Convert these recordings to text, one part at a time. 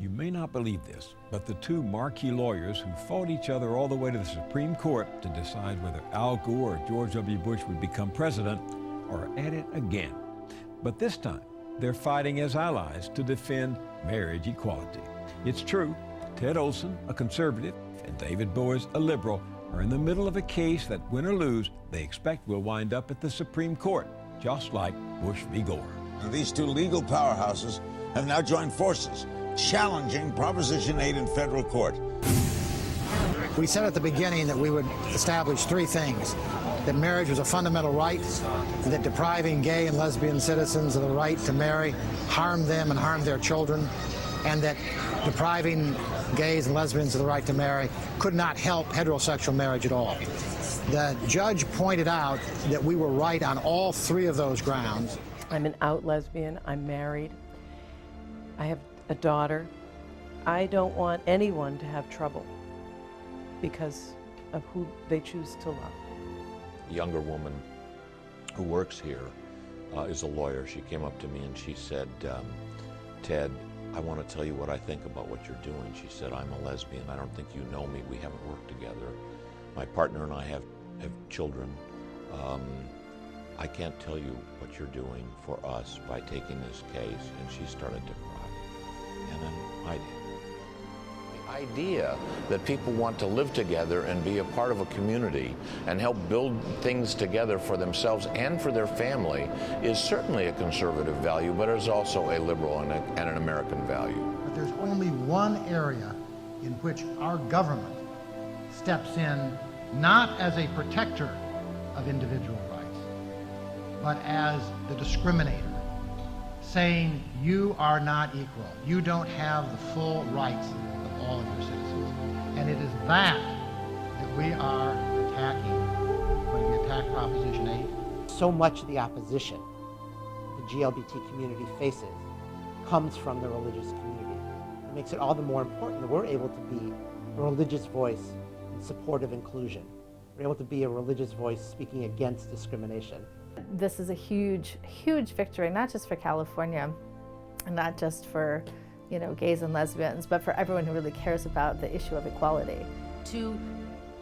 You may not believe this, but the two marquee lawyers who fought each other all the way to the Supreme Court to decide whether Al Gore or George W. Bush would become president are at it again. But this time, they're fighting as allies to defend marriage equality. It's true, Ted Olson, a conservative, and David Boies, a liberal, are in the middle of a case that, win or lose, they expect will wind up at the Supreme Court, just like Bush v. Gore. These two legal powerhouses have now joined forces, challenging Proposition 8 in federal court. We said at the beginning that we would establish three things: that marriage was a fundamental right, that depriving gay and lesbian citizens of the right to marry harmed them and harmed their children, and that depriving gays and lesbians of the right to marry could not help heterosexual marriage at all. The judge pointed out that we were right on all three of those grounds. I'm an out lesbian, I'm married, I have a daughter. I don't want anyone to have trouble because of who they choose to love. A younger woman who works here is a lawyer. She came up to me and she said, Ted, I want to tell you what I think about what you're doing. She said, I'm a lesbian. I don't think you know me. We haven't worked together. My partner and I have children. I can't tell you what you're doing for us by taking this case. And she started to cry. And then I did. The idea that people want to live together and be a part of a community and help build things together for themselves and for their family is certainly a conservative value, but is also a liberal and an American value. But there's only one area in which our government steps in, not as a protector of individual rights, but as the discriminator, saying you are not equal. You don't have the full rights of all of your citizens. And it is that we are attacking when we attack Proposition 8. So much of the opposition the GLBT community faces comes from the religious community. It makes it all the more important that we're able to be a religious voice in support of inclusion. We're able to be a religious voice speaking against discrimination. This is a huge, huge victory, not just for California, and not just for, gays and lesbians, but for everyone who really cares about the issue of equality. To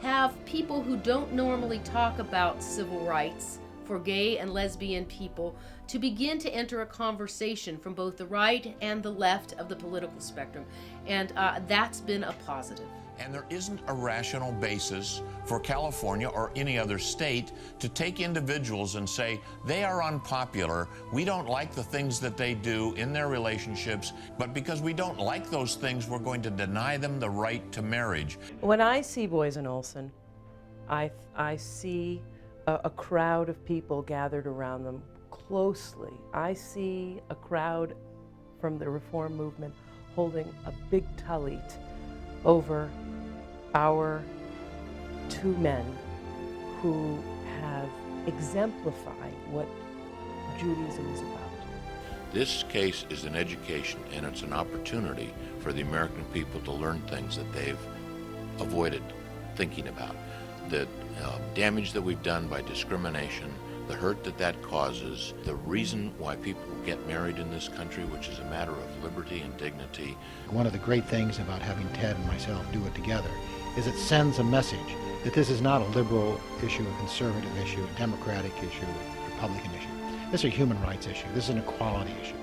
have people who don't normally talk about civil rights for gay and lesbian people to begin to enter a conversation from both the right and the left of the political spectrum, and that's been a positive. And there isn't a rational basis for California or any other state to take individuals and say, they are unpopular, we don't like the things that they do in their relationships, but because we don't like those things, we're going to deny them the right to marriage. When I see Boies and Olson, I see a crowd of people gathered around them closely. I see a crowd from the reform movement holding a big talit over our two men who have exemplified what Judaism is about. This case is an education, and it's an opportunity for the American people to learn things that they've avoided thinking about. The damage that we've done by discrimination, the hurt that causes, the reason why people get married in this country, which is a matter of liberty and dignity. One of the great things about having Ted and myself do it together is it sends a message that this is not a liberal issue, a conservative issue, a democratic issue, a Republican issue. This is a human rights issue. This is an equality issue.